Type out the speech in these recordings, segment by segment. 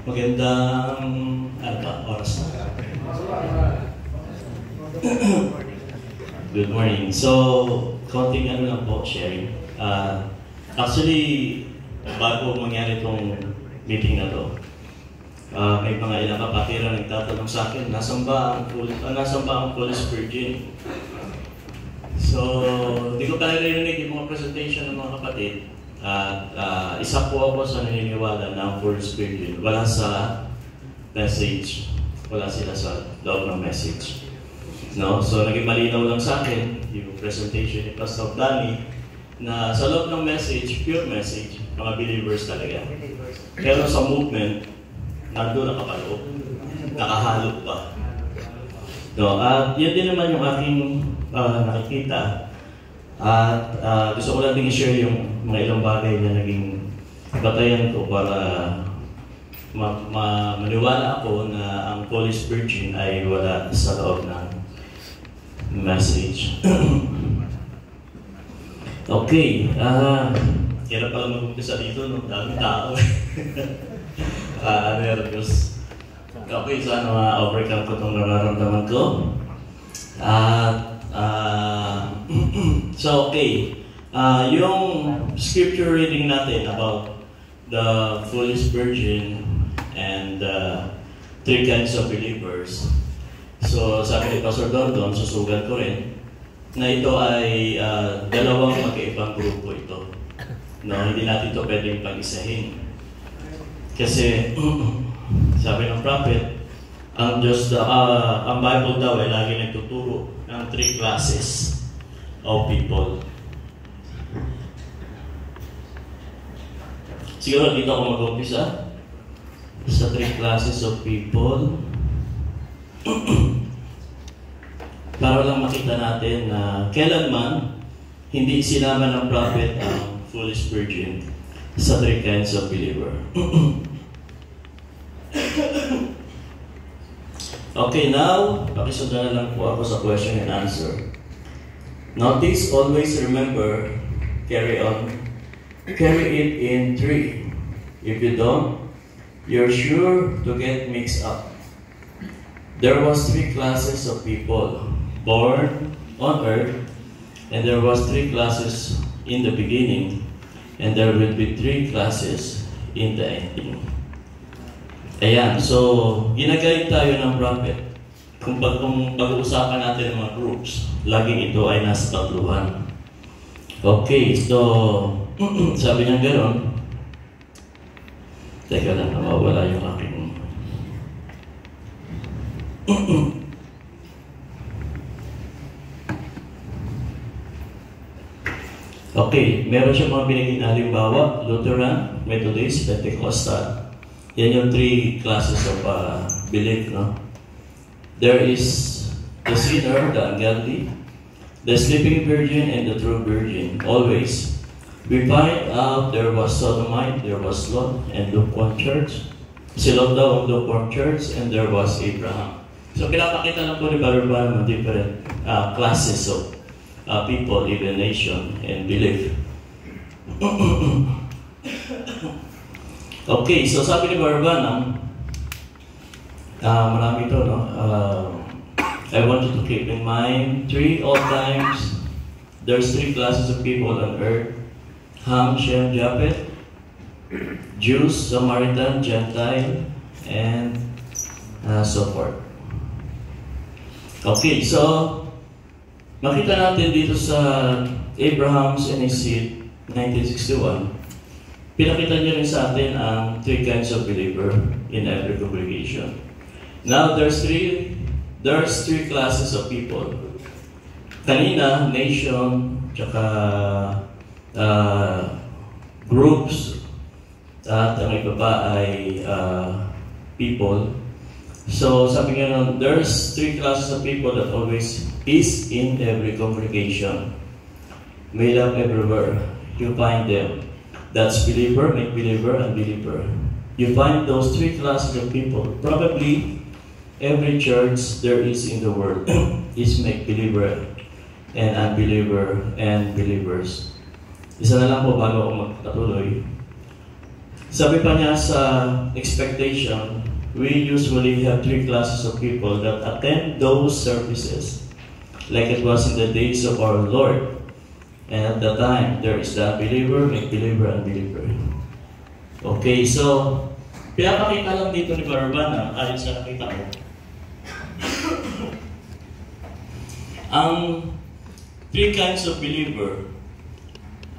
magandang ano ba, oras na? Good morning. So, konting ano lang po, sharing. Actually, bago mangyari itong meeting na to, may mga ilang kapatiran nagtatanong sa akin, nasan ba ang Police Virgin? So, hindi ko talaga narinig yung mga presentation ng mga kapatid. At isa po ako sa naniniwala na ang Police Virgin wala sa message, wala sila sa loob ng message. No? So, naging malinaw lang sa akin yung presentation ni Pastor Danny na sa loob ng message, pure message, mga believers talaga. Pero sa movement, nandun nakapaloob, nakahalo pa. No, at yun din naman yung aking nakikita. At gusto ko lang din i-share yung mga ilang bagay na naging batayan ko para maniwala ako na ang Police Virgin ay wala sa loob ng message. Okay, kaya pala mag-umpisa dito, no? Daming tao. Nervous. Okay, sana ma-overcome ko itong nararamdaman ko. So, okay. Yung scripture reading natin about the Police Virgin and three kinds of believers. So, sabi ni Pastor Dondon, susugat ko rin, na ito ay dalawang magkaibang grupo ito. No, hindi natin ito pwedeng pag-isahin. Kasi, sabi ng prophet, ang Bible daw ay lagi nagtuturo ng three classes of people. Siguro dito ako mag-umpisa sa three classes of people. Para lang makita natin na kailanman hindi sinama ng prophet ang Foolish Virgin sa three kinds of believer. Okay, now, pakisundan na lang po ako sa question and answer. Notice, always remember, carry it in three. If you don't, you're sure to get mixed up. There was three classes of people born on earth, and there was three classes in the beginning, and there will be three classes in the ending. Ayan, so ginagaling tayo ng prophet. Kung pag-uusapan natin ng mga groups, laging ito ay nasa tatluhan. Okay, so sabi niya gano'n. Teka lang, nawawala yung aking okay, meron siya mga biniging halimbawa, Lutheran, Methodist, Pentecostal. Yan yung three classes of belief, no? There is the sinner, the ungodly, the sleeping virgin, and the true virgin. Always. We find out there was Sodomite, there was Lot, and lukewarm church. Si Lot daw ang lukewarm church, and there was Abraham. So pinapakita lang po ni Barban different classes of people, even nation, and belief. Okay, so sabi ni Barban, marami ito, no? I want you to keep in mind, all times, there's three classes of people on earth. Ham, Shem, Japheth, Jews, Samaritan, Gentile, and so forth. Okay, so makita natin dito sa Abraham's and his seed, 1961, pinakita niya rin sa atin ang three kinds of believer in every congregation. Now, there's three classes of people. Kanina, nation, tsaka groups, at ang iba pa ay people. So, sabi nga nun, there's three classes of people that always is in every congregation. Made up everywhere. You find them. That's believer, make believer, unbeliever. You find those three classes of people. Probably every church there is in the world is make believer and unbeliever and believers. Isa na lang po bago ako magpatuloy. Sabi pa niya sa expectation, we usually have 3 classes of people that attend those services like it was in the days of our Lord. And at the time, there is the believer, make-believer, unbeliever. Okay, so pinapakita lang dito ni Barbana, ayon sa nakita ko, ang 3 kinds of believer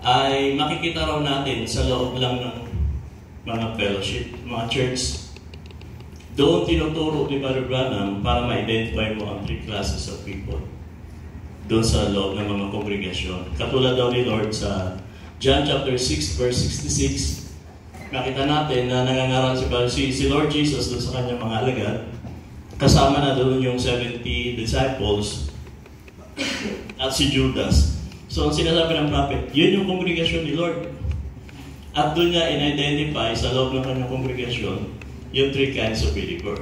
ay makikita raw natin sa loob lang ng mga fellowship, mga church. Doon tinuturo ni Brother Branham para ma-identify mo ang 3 classes of people doon sa loob ng mga kongregasyon. Katulad daw ni Lord sa John chapter 6 verse 66, nakita natin na nangangaral si Lord Jesus doon sa kanyang mga alagad. Kasama na doon yung 70 disciples at si Judas. So, ang sinasabi ng prophet, yun yung kongregasyon ni Lord. At doon niya in-identify sa loob ng kanyang kongregasyon yung 3 kinds of believer.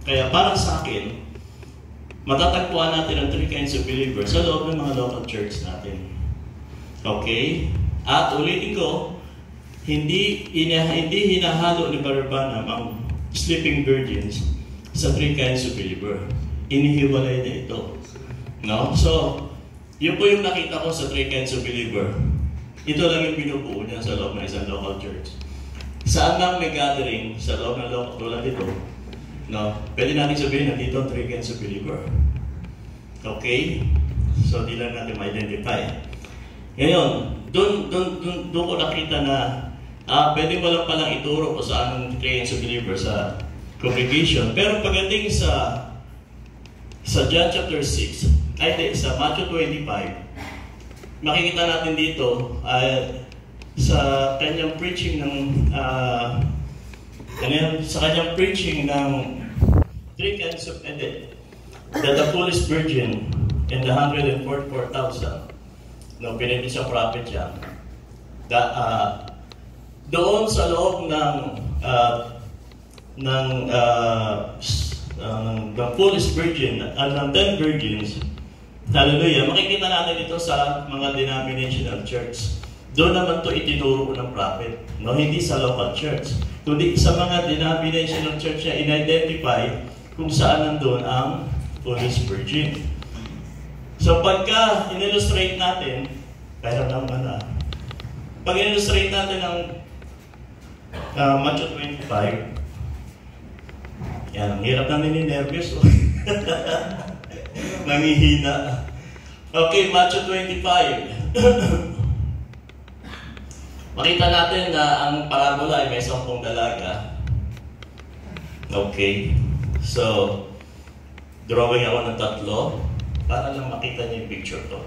Kaya para sa akin, matatagpuan natin ang 3 kinds of believer sa loob ng mga local church natin. Okay? At ulitin ko, hindi hinahalo ni Brother Branham ang sleeping virgins sa 3 kinds of believer. Inihiwalay na ito. No? So, yun po yung nakita ko sa 3 kinds of believer. Ito lang yung binubuo niya sa loob ng isang local church. Saan lang may gathering sa loob ng local tulad ito, no? Pwede natin sabihin na dito 3 kinds of believer. Okay? So, di lang natin ma-identify. Ngayon, doon ko nakita na pwede mo lang palang ituro kung saan ang 3 kinds of believer sa congregation. Pero pagdating sa John chapter 6, sa Matthew 25, makikita natin dito sa kanyang preaching ng 3 kinds of edit, that the foolish virgin and the 144,000, no, pinili sa prophet yan, doon sa loob ng the foolish virgin at ng 10 virgins. Hallelujah. Makikita natin ito sa mga denominational church. Doon naman ito itinuro ng prophet. No? Hindi sa local church. Kundi sa mga denominational church na in-identify kung saan nandun ang foolish virgin. So pagka in-illustrate natin, pero naman pag in-illustrate natin ang Matthew 25, yan, ang hirap namin ni nervous. Nangihina. Okay, Matthew 25. Makita natin na ang parabola ay may 10 dalaga. Okay. So, drawing ako ng 3 para lang makita niyo yung picture to.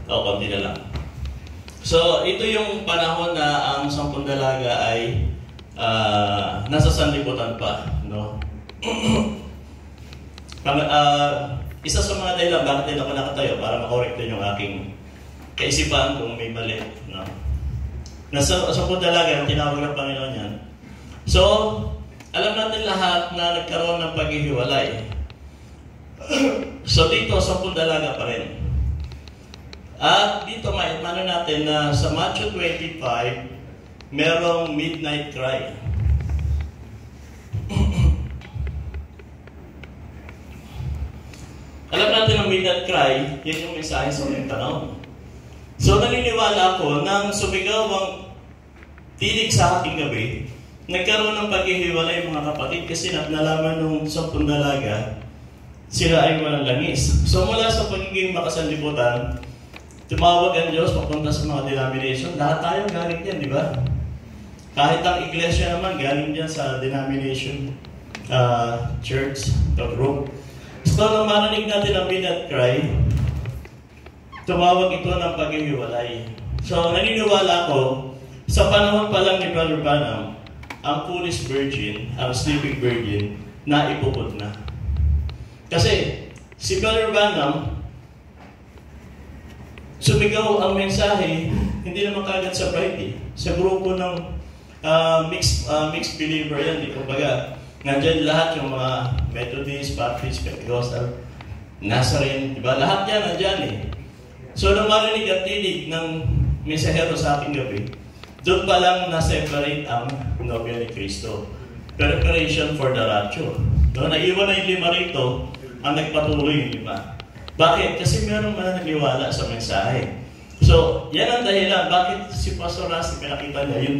Konti na lang. So, ito yung panahon na ang 10 dalaga ay nasa sanlibutan pa, no? Isa sa mga dahilan bakit din ako nakatayo para makorek din yung aking kaisipan kung may mali, no? Nasa 10 dalaga ang tinawag ng Panginoon yan. So, alam natin lahat na nagkaroon ng paghihiwalay. So dito, 10 dalaga pa rin. At dito, maano natin na sa Matthew 25, merong midnight cry. Alam natin ang midnight cry, yan yung mensahe sa uling tanong. So naniniwala ako nang sumigaw ang tinig sa ating gabi, nagkaroon ng paghihiwalay mga kapatid kasi nalaman nung 10 dalaga, sila ay walang langis. So mula sa pagiging makasanlibutan, tumawag ang Diyos papunta sa mga denomination. Lahat tayo galing yan, di ba? Kahit ang iglesia naman, galing dyan sa denomination, church, group. So nung marinig natin ang midnight cry, tumawag ito ng paghihiwalay. So naniniwala ko, sa panahon pa lang ni Brother Branham, ang foolish virgin, ang sleeping virgin, na ipupod na. Kasi si Brother Branham, sumigaw ang mensahe, hindi naman kagad sa Friday. Sa grupo ng mixed believer yan, di kumbaga. Nandiyan lahat yung mga Methodist, Baptist, Pentecostal, Nazarene, di ba? Lahat yan nandiyan eh. So nung marinig ang tinig ng mensahero sa ating gabi, doon pa lang na-separate ang nobya ni Kristo. Preparation for the rapture. No, naiwan na yung 5 rito, ang nagpatuloy yung 5. Bakit? Kasi meron mananiniwala sa mensahe. So, yan ang dahilan. Bakit si Pastor Rusty, pinakita niya,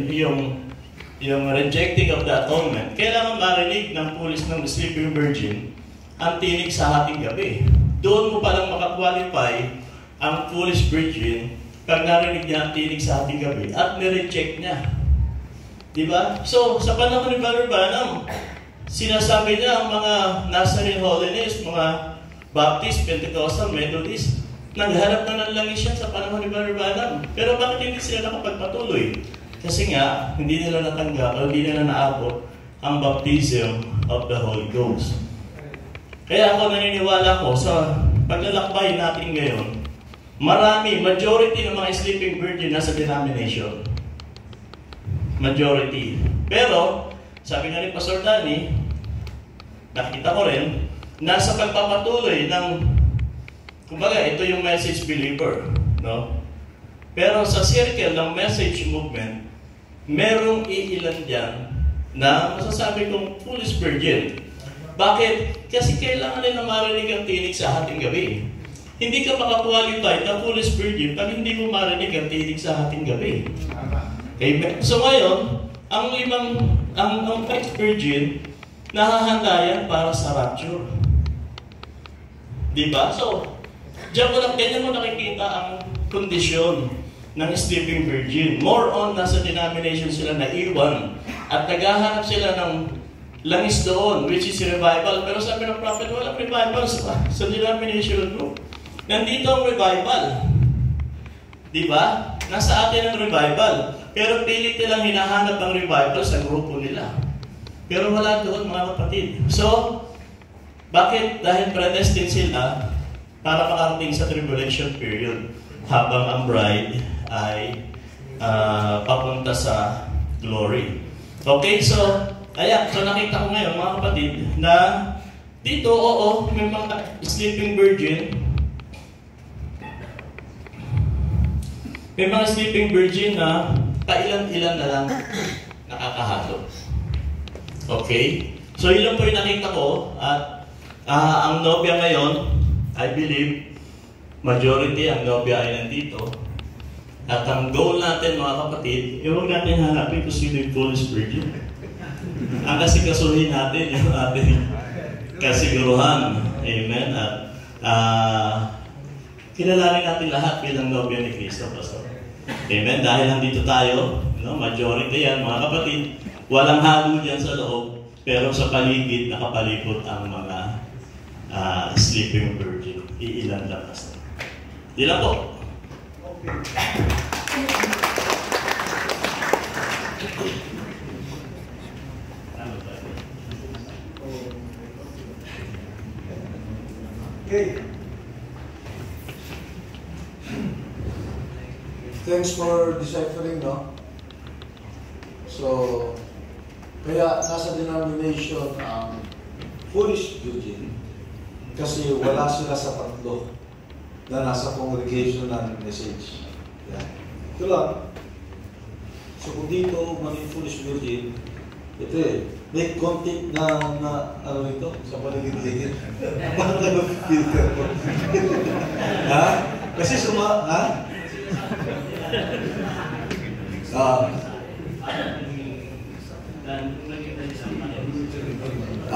yung rejecting of the atonement, kailangan marinig ng pulis ng sleeping virgin ang tinig sa ating gabi. Doon mo palang makakwalify ang foolish virgin pag narinig niya ang tinig sa ating gabi at nireject niya. Diba? So, sa panahon ni Brother Branham, sinasabi niya ang mga Nazarene Holiness, mga Baptist, Pentecostal, Methodist, nagharap na ng langis yan sa panahon ni Brother Branham. Pero bakit hindi sila nakapagpatuloy? Kasi nga, hindi nila natanggap o hindi nila naabot ang baptism of the Holy Ghost. Kaya ako naniniwala ko sa paglalakbay natin ngayon, majority ng mga sleeping virgin nasa denomination. Majority. Pero, sabi nga ni Pastor Danny, nakita ko rin, nasa pagpapatuloy ng, kumbaga, ito yung message believer, no? Pero sa circle ng message movement, merong iilan dyan na masasabi kong foolish virgin. Bakit? Kasi kailangan nila marinig ang tinig sa ating gabi. Hindi ka makakwalify na foolish virgin pag hindi mo marinig ang tinig sa ating gabi. Amen. So ngayon, ang first virgin, nahahanda yan para sa rapture. Diba? So, ganyan mo nakikita ang kondisyon ng sleeping virgin. More on, nasa denomination sila na iwan at naghahanap sila ng langis doon, which is revival. Pero sabi ng prophet, walang revival sa denomination group. Nandito ang revival. Diba? Nasa atin ang revival. Pero pilit nilang hinahanap ang revival sa grupo nila. Pero wala doon, mga kapatid. So, bakit? Dahil predestined sila para makarating sa tribulation period habang ang bride ay papunta sa glory. Okay, so nakita ko ngayon, mga kapatid, na dito, oo, may mga sleeping virgin. May mga sleeping virgin na kailan-ilan na lang nakakahalo. Okay? So, yun lang po yung nakita ko. At ang nobya ngayon, I believe, majority ang nobya ay nandito. At ang goal natin, mga kapatid, huwag natin hanapin kung sino yung foolish virgin. Ang kasikasuhin natin yung ating kasiguruhan. Amen. At kilalanin natin lahat bilang nobya ni Kristo, Pastor. Amen. Dahil nandito tayo, majority yan, mga kapatid, walang halo dyan sa loob, pero sa paligid, nakapalipot ang mga sleeping virgin. Iilan lang, Pastor. Di lang po. Okay. Thanks for deciphering, no? So, kaya nasa denomination ang foolish virgin kasi wala sila sa tatlo na nasa congregation ng message. Yan. Ito lang. So, kung dito maging foolish virgin, ito may konti na ano nito, sa paligid-ligid. Paano kayo filter ko? Ha? Kasi ha?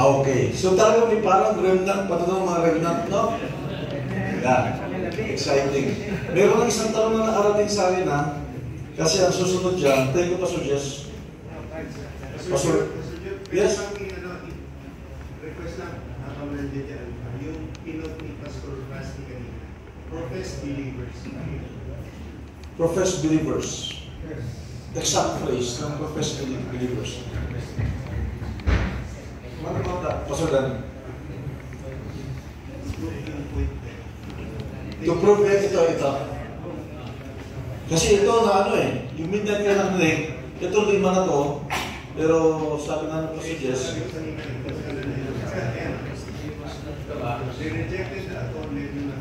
Okay. So talagang may parang remnant, paano mga remnant, no? Yan. Exciting. Meron ng isang tanong na nakarating sa akin, ha? Kasi ang susunod dyan, tayo ko pa-suggest. Pastor, yes? Request lang, nakamendit yan. Yung pinot ni Pastor Rusty kanina. Professed believers. Professed believers. Exact phrase ng professed believers. What about that? Pastor Dan? To prove ito. Kasi ito na yung midnight ka ng link, ito 5 na to, pero sabi nga ng passages, They rejected the atonement.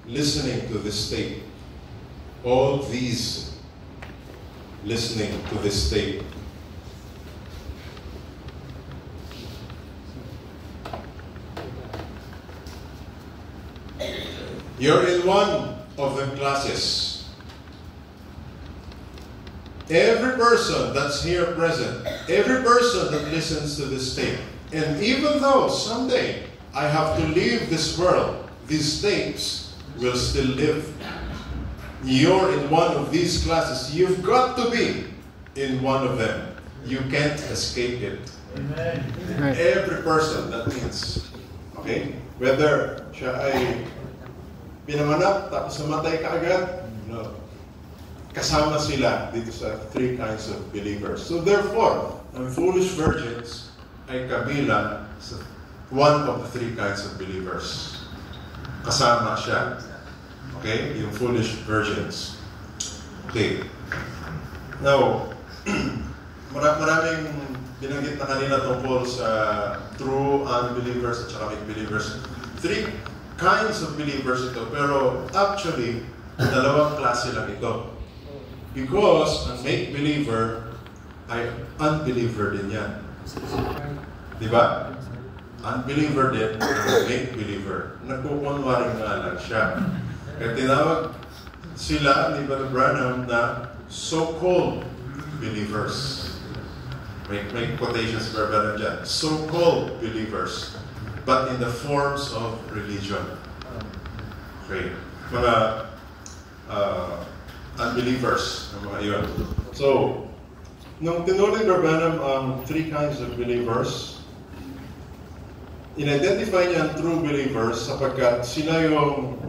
listening to this tape. All these listening to this tape. You're in one of the classes. Every person that's here present, every person that listens to this tape, and even though someday I have to leave this world, these tapes will still live. You're in one of these classes. You've got to be in one of them. You can't escape it. Amen. Every person, that means, okay, whether siya ay pinamanap tapos namatay ka agad, no. Kasama sila dito sa three kinds of believers. So therefore, ang foolish virgins ay kabilang sa one of the three kinds of believers. Kasama siya. Okay? Yung foolish virgins. Okay. Now, maraming binanggit na kanina tungkol sa true unbelievers at saka make believers. Three kinds of believers ito, pero actually, dalawang klase lang ito. Because ang make believer ay unbeliever din yan. Di ba? Unbeliever din, make believer. Nagkukunwaring nga lang siya. Kaya tinawag sila ni Brother Branham na so-called believers. May quotations for Branham dyan. So-called believers, but in the forms of religion. Okay. Mga unbelievers, mga iyon. So, nung tinuloy ni Branham ang three kinds of believers, in-identify niya ang true believers sapagkat sila yung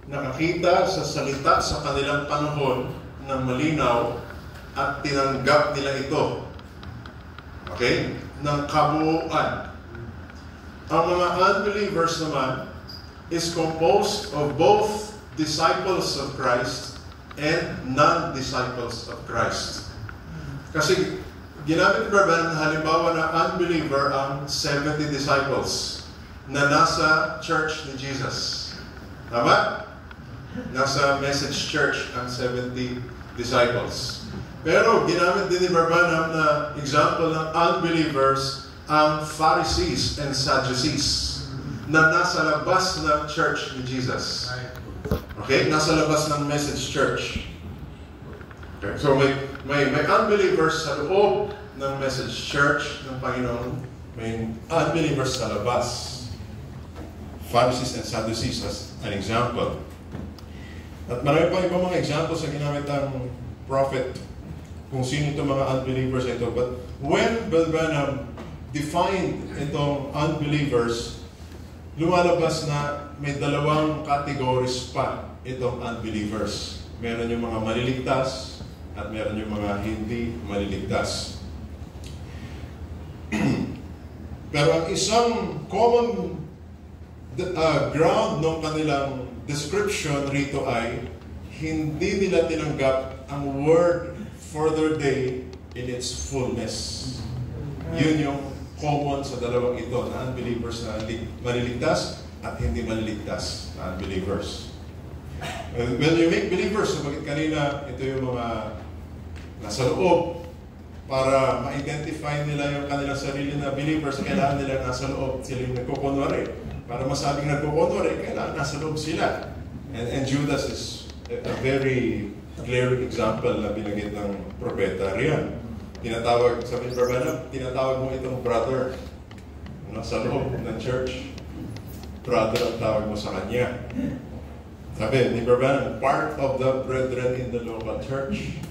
nakakita sa salita sa kanilang panahon ng malinaw at tinanggap nila ito. Okay? Ng kabuuan. Ang mga unbelievers naman is composed of both disciples of Christ and non-disciples of Christ. Kasi ginamit ni Branham na halimbawa na unbeliever ang 70 disciples na nasa church ni Jesus. Tama? Nasa message church ang 70 disciples. Pero ginamit din ni Branham na example ng unbelievers ang Pharisees and Sadducees na nasa labas ng church ni Jesus. Okay? Nasa labas ng message church. Okay? So may unbelievers sa loob ng message church ng Panginoon. May unbelievers sa labas. Pharisees and Sadducees as an example. At marami pang ibang mga examples na ginamit ang prophet kung sino itong mga unbelievers ito. But when Brother Branham defined itong unbelievers, lumalabas na may dalawang categories pa itong unbelievers. Meron yung mga maliligtas at meron yung mga hindi maliligtas. Pero ang isang common ground ng kanilang description rito ay hindi nila tinanggap ang word further day in its fullness. Yun yung common sa dalawang ito na unbelievers na maliligtas at hindi maliligtas na unbelievers. When you make believers, so bakit kanina ito yung mga nasa loob para ma-identify nila yung kanilang sarili na believers, kailangan nila nasa loob sila yung nagkukunwari. Para masabing nagkukunwari, kailangan nasa loob sila. And Judas is a very clear example na binanggit ng propeta riyan. Tinatawag, sabi ni Branham, tinatawag mo itong brother sa loob ng church. Brother ang tawag mo sa kanya. Sabi ni Branham, part of the brethren in the local church.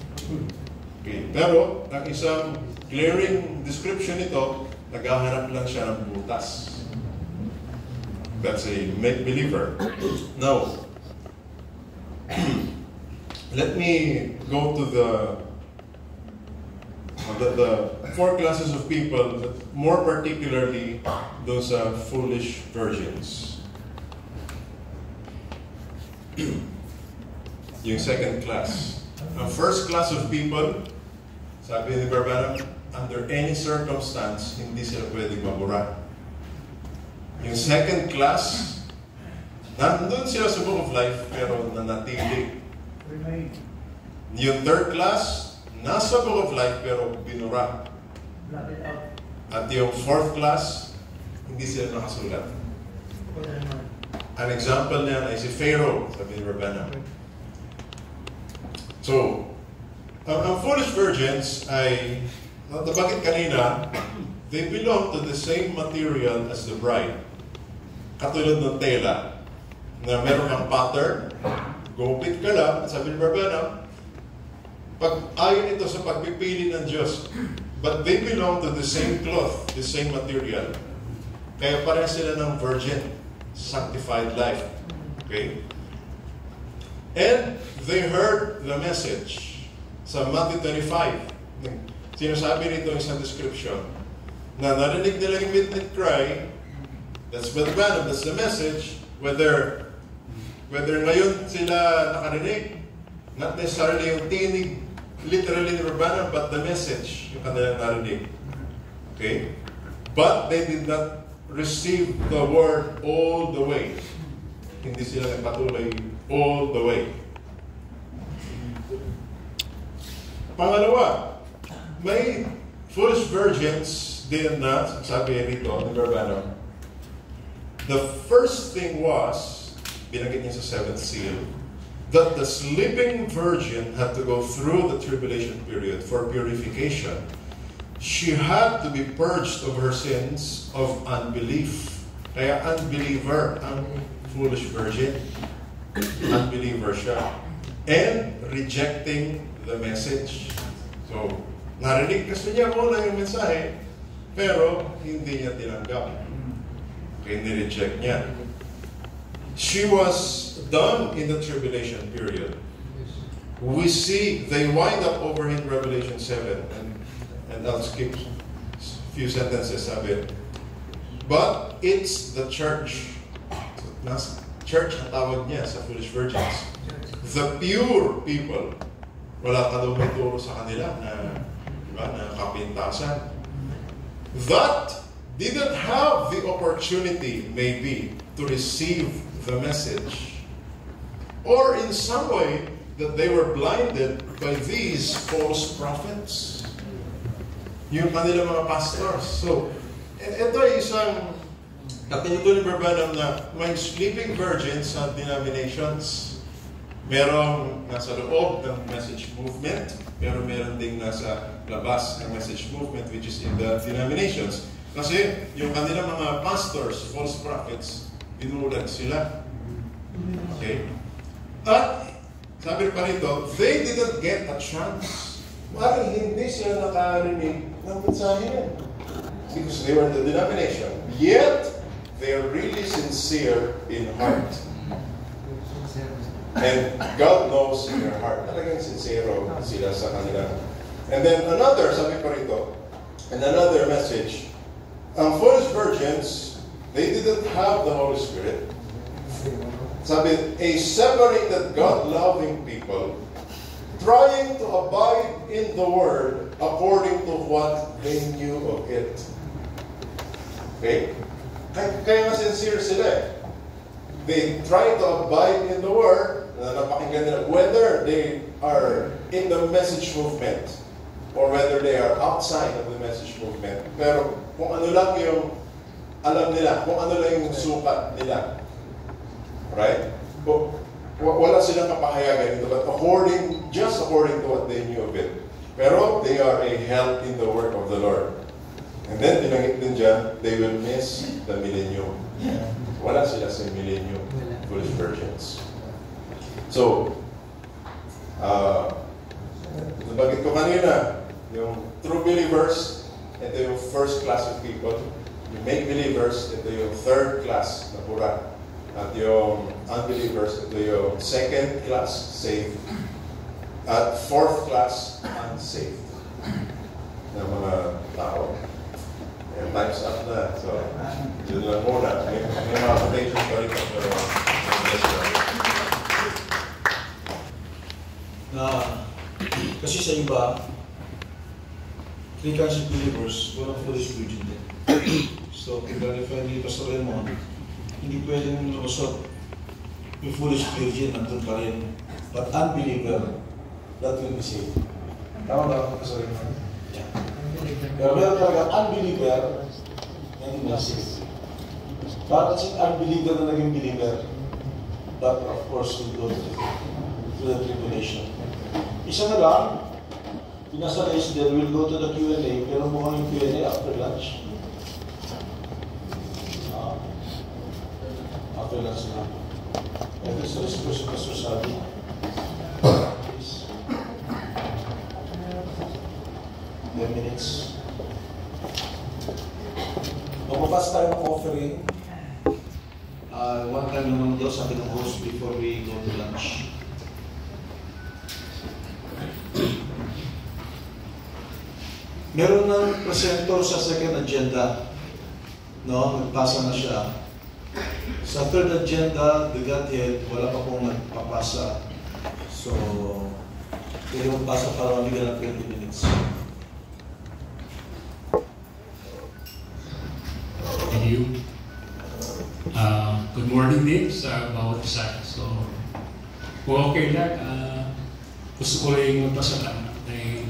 Okay. Pero, ang isang glaring description nito, naghahanap lang siya ng butas. That's a make-believer. Now, let me go to the four classes of people, but more particularly those foolish virgins. Yung second class. Ang first class of people, sabi ni Branham, under any circumstance, hindi sila pwedeng mabura. Yung second class, Nandun sila sa Book of Life, pero nanatili. Yung third class, nasa Book of Life, pero binura. At yung fourth class, hindi sila nakasulat. An example niyan ay si Pharaoh, sabi ni Rabbana. So, ang foolish virgins ay, nabanggit kanina, they belong to the same material as the bride. Katulad ng tela, na meron kang pattern, gupit ka lang, sabi ni Rabbana, ayon ito sa pagpipili ng Diyos. But they belong to the same cloth, the same material. Kaya pareha sila ng virgin, sanctified life. Okay? And they heard the message. Sa Matthew 25, sinasabi nito yung isang description, na narinig nila yung midnight cry, that's what Balaam, that's the message, whether ngayon sila nakarinig, not necessarily yung tinig, literally ni Rabbana, but the message, yung kanilang narinig. Okay? But they did not receive the word all the way. Hindi sila nagpatuloy all the way. Pangalawa, may foolish virgins din na, sabi rito ni Rabbana, the first thing was, binanggit niya sa seventh seal, that the sleeping virgin had to go through the tribulation period for purification. She had to be purged of her sins of unbelief. Kaya unbeliever ang foolish virgin. Unbeliever siya. And rejecting the message. So, narinig kasi niya muna yung mensahe, pero hindi niya tinanggap. Okay, ni-reject niya. She was done in the tribulation period. We see they wind up over in Revelation 7, and I'll skip a few sentences of it. But it's the church. Church ang tawag niya sa foolish virgins. The pure people. Wala ka daw may turo sa kanila na kapintasan. That didn't have the opportunity, maybe, to receive the message. Or in some way, that they were blinded by these false prophets. Yung kanilang mga pastors. So, ito ay isang katinutuloy ni Rabbana na may sleeping virgins sa denominations. Merong nasa loob ng message movement, pero meron ding nasa labas ng message movement, which is in the denominations. Kasi yung kanilang mga pastors, false prophets, binulag sila. Okay? At sabi pa rito, they didn't get a chance. Maring hindi sila nakarinig ng mensahe. Because they were in the denomination. Yet, they are really sincere in heart. And God knows their heart. Talagang sincero sila sa kanila. And then another, sabi pa rito, and another message, foolish virgins, they didn't have the Holy Spirit. Sabi, a separated, God-loving people trying to abide in the Word according to what they knew of it. Okay? Kaya nga sincere sila eh. They try to abide in the Word, na napakinggan nila, whether they are in the message movement or whether they are outside of the message movement. Pero kung ano lang yung alam nila, kung ano lang yung sukat nila. Right? Wala silang kapahayagan ito, but just according to what they knew of it. Pero they are a help in the work of the Lord. And then, tinanggit din dyan, they will miss the millennium. Wala sila sa millennium, foolish virgins. So, nabanggit ko kanina, yung true believers, ito yung first class of people. Yung make believers, ito yung third class na pura. At yung unbelievers, ito yung second class, saved. At fourth class, unsaved. Na mga tao. And time's up na. So, yun lang muna. May mga quotations pa rin. Pero, kasi sa iba, three kinds of believers, walang foolish virgin din. So, kung clarify ni Pastor Raymond, hindi pwedeng lusot yung foolish virgin nandun pa rin. But unbeliever, that will be saved. Tama ba ako kasabi mo? Yeah. Pero meron talaga unbeliever na hindi na saved. Bakit si unbeliever na naging believer? But of course, will go to the tribulation. Isa na lang, pinasa is there, we'll go to the Q&A, pero mukha yung Q&A after lunch. After lunch na. Ito sa response ko sa sabi. Please. 10 minutes. Mapapas tayo ng offering. One time naman daw sabi ng host before we go to lunch. Meron ng presenter sa second agenda. No, nagpasa na siya. Sa third agenda, the Godhead, wala pa pong nagpapasa. So, pwede magpasa para mabigyan ng 20 minutes. Thank you. Good morning din sa bawat isa. So, kung okay lang, gusto ko lang magpasalamat dahil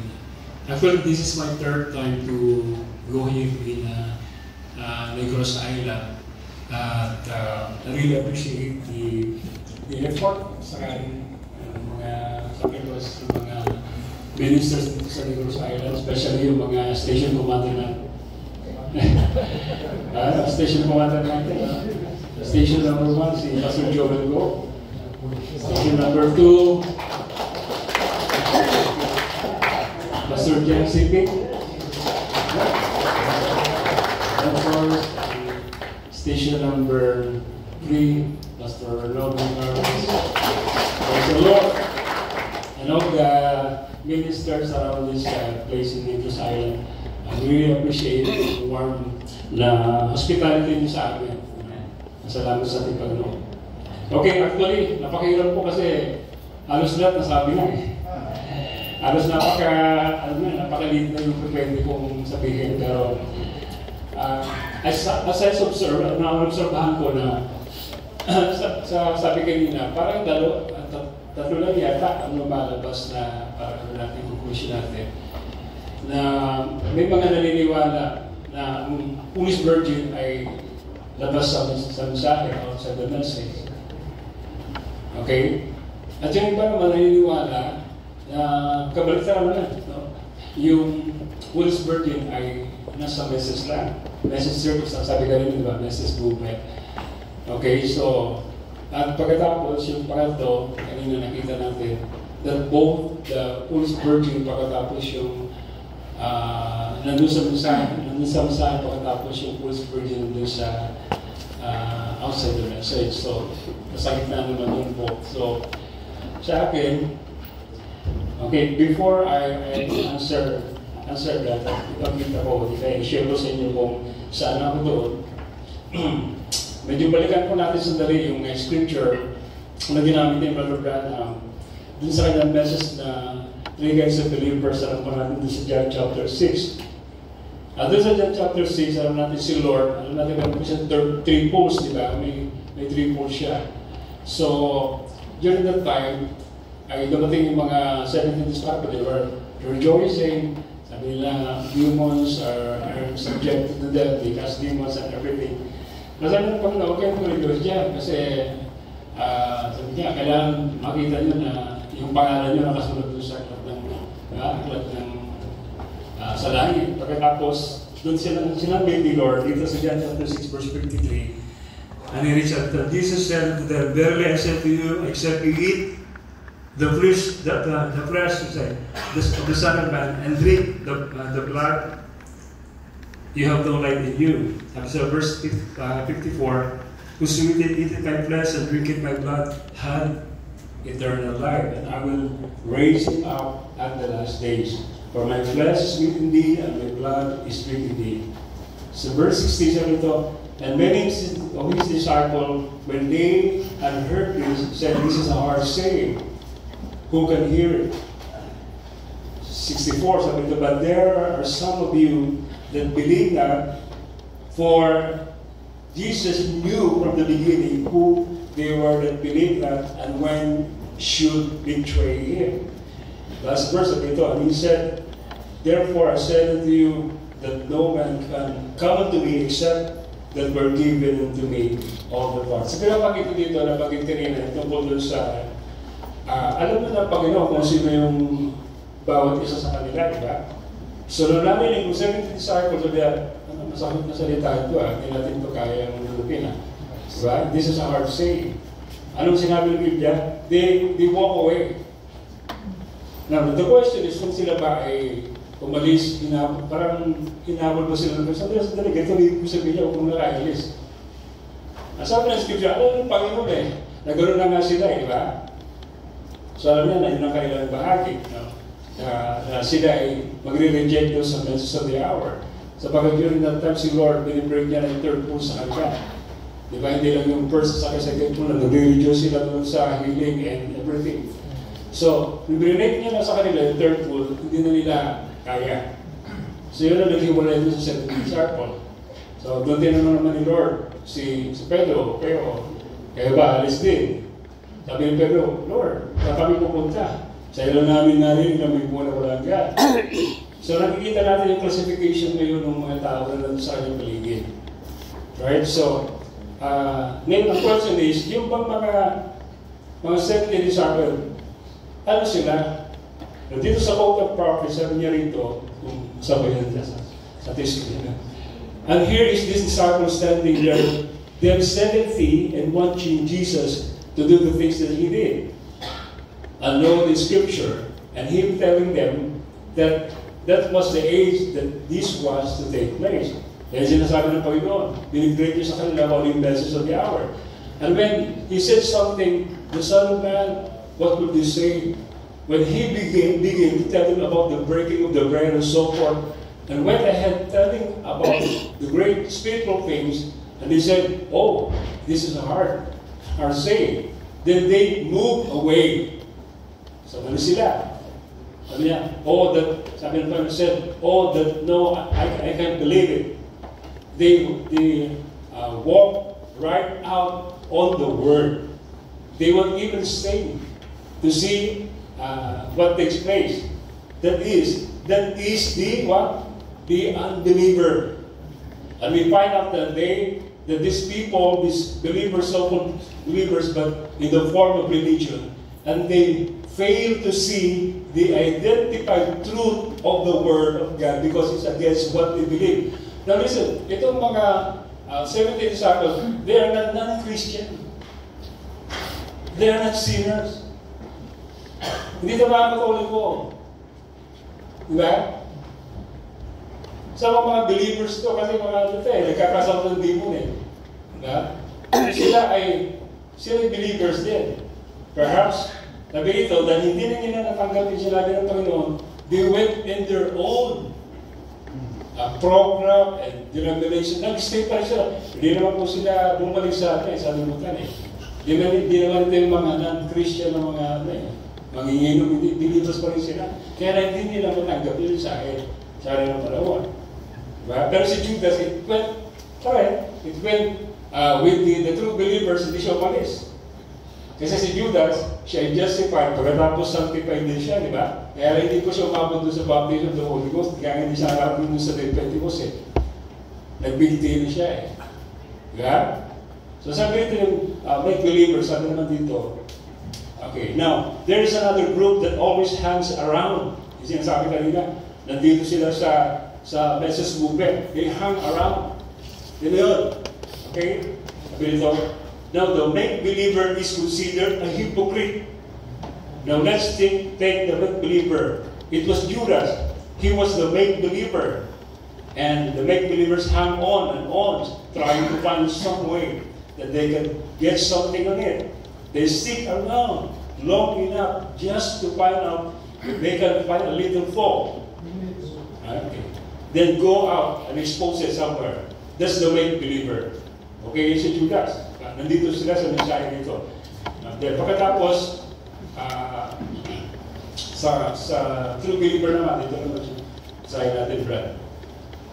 actually this is my third time to go here in Negros Island. At I really appreciate the effort sa mga sacrifice ng mga ministers sa Negros Island, especially yung mga station commander natin. Station commander natin. Station number 1, si Pastor Joel Go. Station number 2, Pastor James Sipik. And for station number 3, Pastor Robin Carlos. Praise the Lord. And all the ministers around this place in Negros Island, I really appreciate the warm na hospitality niyo sa amin. Salamat sa ating Panginoon. Okay, actually, napakahirap po kasi halos lahat nasabi na eh. Halos napakaliit na yung pwede kong sabihin. Pero as I observe, na-observahan ko na sabi kanina, parang tatlo lang yata ang lumalabas na parang natin conclusion natin na may mga naniniwala na ang Holy Virgin ay labas sa mensahe o sa the message. Okay? At yung iba naman naniniwala na kabaliktaran naman, no? Yung Holy Virgin ay nasa message lang. Message service, sabi ka rin, diba? Message movement. Okay, so, at pagkatapos, yung pangatlo, kanina nakita natin, that both the Holy Virgin, pagkatapos yung nandun sa mensahe, pagkatapos yung Holy Virgin nandun sa outside the message. So, nasakit na naman yun po. So, sa akin, okay, before I answer that, ipagkita ko, i-share ko sa inyo kung saan ako doon. Medyo balikan po natin sandali yung scripture na ginamit ni Brother Branham dun sa kanyang message na three kinds of believers, alam po natin dun sa John chapter 6. Doon sa John chapter 6, alam natin si Lord, alam natin kung siya three poles, di ba? May three poles siya. So, during that time, ay dumating yung mga 17 disciples, they were rejoicing. Sabi nila, demons are subjected to death, they cast demons and everything. Nasabi ng Panginoon, okay mo rejoice dyan kasi sabi niya, kailangan makita nyo na yung pangalan nyo nakasunod doon sa aklat ng sa langit. Pagkatapos, doon sinabi ni Lord, dito sa John chapter 6 verse 53, and he said, Jesus said to them, verily I say to you, except you eat the flesh of the Son of Man and drink the blood, you have no life in you. And so verse 54, whosoever eateth my flesh and drinketh my blood hath eternal life, and I will raise him up at the last days. For my flesh is meat indeed, and my blood is drink indeed. So verse 67 ito, and many of his disciples, when they had heard this, said, this is a hard saying. Who can hear it? 64, sabi ito, but there are some of you that believe that, for Jesus knew from the beginning who they were that believed that and when should betray him. Last verse of ito, and he said, therefore I said unto you that no man can come unto me except that were given unto me all the parts. Sa pinapakita dito, napagin kanina, tungkol dun sa, alam mo na Panginoon kung sino yung bawat isa sa kanila, di ba? So, nung namin yung 70 disciples, masakit na salita ito, hindi natin ito kaya yung lulupin, diba? This is a hard saying. Anong sinabi ng Biblia? They walk away. Now, the question is, kung sila ba ay umalis, parang hinabol ba sila ng sandali, ganito rin ko sabihin niya kung nakailis. Sabi ng Scripture, ano yung Panginoon nagkaroon na nga sila, di ba? So alam niya na yun ang kailang bahagi, no? Na sila ay magre-reject doon sa message of the hour. Sapagkat during that time, si Lord, binibreak niya ng third pool sa kanila. Di ba, hindi lang yung first sa second pool, nag-reduce sila doon sa healing and everything. So, binibreak niya na sa kanila yung third pool, hindi na nila kaya. So yun ang naghiwalay doon sa 70 disciple. So doon tinanong naman ni Lord, si Pedro, pero kaya ba alis din? Sabi ni Pedro, Lord, saan kami pupunta? Sa ilo namin narinig na may mula walang God. So nakikita natin yung classification ngayon ng mga tao na lang sa kanyang paligid. Right? So, ngayon ang question is, yung bang mga 70 disciple, ano sila? Dito sa quote of prophet, sabi niya rito, kung sabayan niya sa testimony. And here is this disciple standing there, them 70 and watching Jesus to do the things that he did. And know the scripture, and him telling them that that was the age that this was to take place. Kaya sinasabi ng Panginoon, binibreak niya sa kanila all the message of the hour. And when he said something, the Son of Man, what would he say? When he began to tell them about the breaking of the bread and so forth, and went ahead telling about the great spiritual things, and they said, oh, this is a hard saying. Then they moved away. So ano sila? Sabi niya, sabi ng Panginoon said, that no, I can't believe it. They walked right out on the word. They weren't even staying to see what takes place. That is the what? The unbeliever. And we find out that these people, these believers, so-called believers, but in the form of religion, and they fail to see the identified truth of the Word of God because it's against what they believe. Now listen, itong mga 70 disciples, they are not non-Christian. They are not sinners. Hindi ito mga Katoliko. Diba? Sa mga believers to, kasi mga nagkakasama ng demon Diba? Sila believers din. Perhaps, sabi ito, dahil hindi na nila natanggap yung sinabi ng Panginoon, they went in their own program and denomination. Nag-stay pa rin sila. Hindi naman po sila bumalik sa atin, sa limutan Hindi naman ito yung mga non-Christian na mga manginginom, believers pa rin sila. Kaya hindi nila matanggap yun sa akin ng Panginoon. Diba? Pero si Judas, it went with the true believers, hindi siya umalis. Kasi si Judas, siya ay justified, pagkatapos sanctified din siya, di ba? Kaya hindi ko siya umabot doon sa baptism of the Holy Ghost, kaya hindi siya nakapin doon sa day Pentecost Nagbigti siya Diba? So sabi ito yung make believers, sabi naman dito. Okay, now, there is another group that always hangs around. Yung sinasabi kanina, nandito sila sa message movement. They hang around. Yun. Okay? Sabi dito, now the make-believer is considered a hypocrite. Now let's take the make-believer. It was Judas. He was the make-believer. And the make-believers hang on and on, trying to find some way that they can get something on it. They stick around long enough just to find out if they can find a little fault. Okay. Then go out and expose it somewhere. That's the make-believer. Okay, si Judas. Nandito sila sa mensahe nito. Then pagkatapos, sa true believer naman, dito naman sa natin, Brad.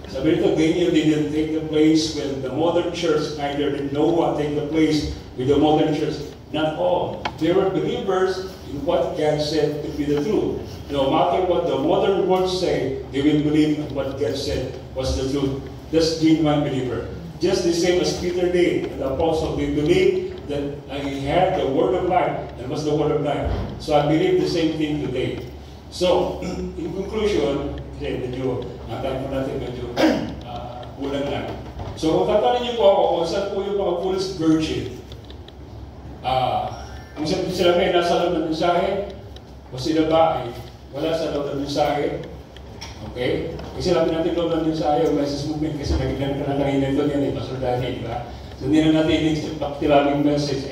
Sabi nito, they didn't take the place when the modern church, neither did Noah take the place with the modern church. Not all. They were believers in what God said to be the truth. No matter what the modern world say, they will believe in what God said was the truth. That's genuine believer. Just the same as Peter did, the apostle, they believed that he had the word of life and was the word of life. So I believe the same thing today. So, in conclusion, kasi medyo, natin po natin medyo kulang lang. So, kung tatanungin niyo po ako kung saan po yung mga foolish virgin, ang sila may nasa loob ng mensahe, o sila ba ay wala sa loob ng mensahe? Okay? Kasi sabi natin loob ng mensahe, yung message movement, kasi nagilan ka na kanina ito yan, Pastor Danny, di ba? So, hindi na natin i-activate message,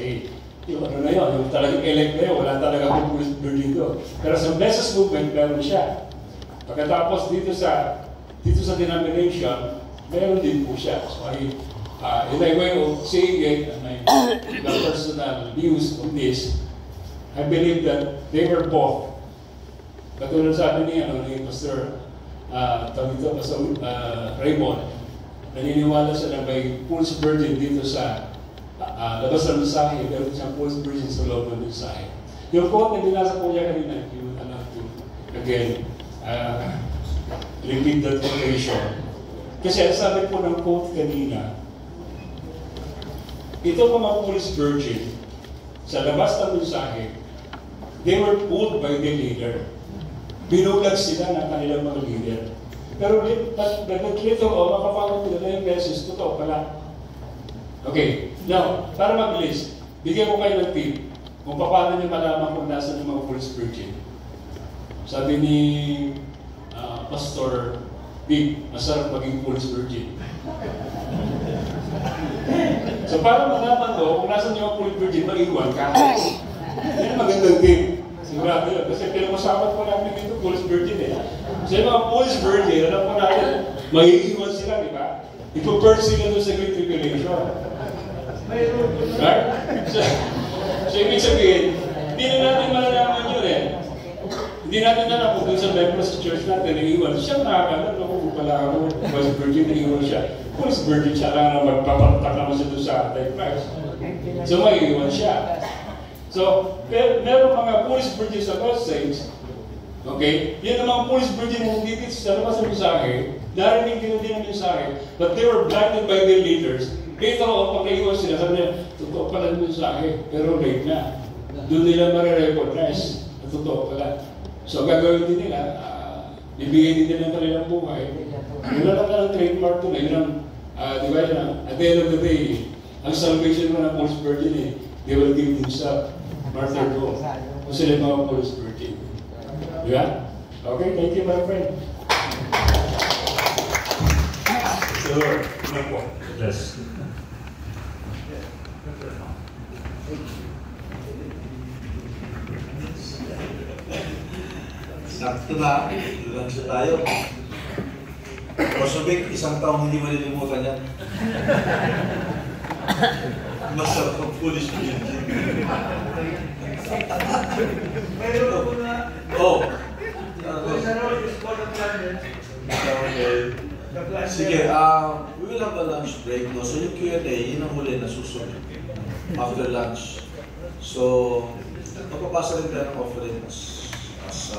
yung ano na yun, yung talagang elect na yun, wala talaga akong foolish virgin dito. Pero sa message movement, meron siya. Pagkatapos dito sa denomination, meron din po siya. So, in my way of saying it, and my personal views on this, I believe that they were both. Katulad sabi ni Pastor Raymond, naniniwala siya na may foolish virgin dito sa labas ng mensahe, meron siyang foolish virgin sa loob ng mensahe. Yung quote na binasa ko niya kanina, if you would allow to, again, repeat that quotation. Kasi sabi po ng quote kanina, ito mga foolish virgin, sa labas ng mensahe, they were pulled by the leader. Binulag sila ng kanilang mga leader. Pero nag-later makapagod nila yung message, totoo pala. Okay, now, para mabilis, bigyan ko kayo ng tip kung paano niyo malaman kung nasa yung mga foolish virgin. Sabi ni Pastor Big, masarap maging foolish virgin. So para malaman ko, kung nasa yung mga foolish virgin, mag-iwan ka. Yan ang magandang tip. Sigurado yun. Kasi pinag-usapan po namin dito, foolish virgin eh. So yung mga foolish virgin, alam po natin, mag-iwan sila, di ba? Ipo-purge sila doon sa Great Tribulation. Right? So ibig sabihin, hindi na natin malalaman yun eh. Hindi natin alam kung doon sa members sa church natin, nag-iwan. Siya nakakalam, kung pala ako, foolish virgin, nag-iwan siya. Foolish virgin siya lang na magpapantak naman siya doon sa Antichrist. So mag-iwan siya. So, meron mga foolish virgin sa God saints, okay? Yan ang mga foolish virgin na hindi sa labas ng mensahe, narinig din ang mensahe, but they were blinded by their leaders. Later on, pag-iwan sila, sabi niya, totoo pala ng mensahe, pero late na. Doon nila marirecognize na totoo pala. So, gagawin din nila, bibigay din nila ang kanilang buhay. Yun lang ang trademark ko na, yun ang, di ba yun, at the end of the day, ang salvation mo ng foolish virgin eh, they will give themselves martyrdom. Kung sila yung mga foolish virgin. Di ba? Okay, thank you my friend. Sure. Yes. Sakto na, lang siya tayo. Pastor Vic, isang taong hindi malilimutan yan. Masarap ang foolish virgin. Mayroon po na. Oh. Sige, we will have a lunch break. No? So yung Q&A, yun ang huli na susunod. After lunch. So, magpapasa rin tayo ng offering as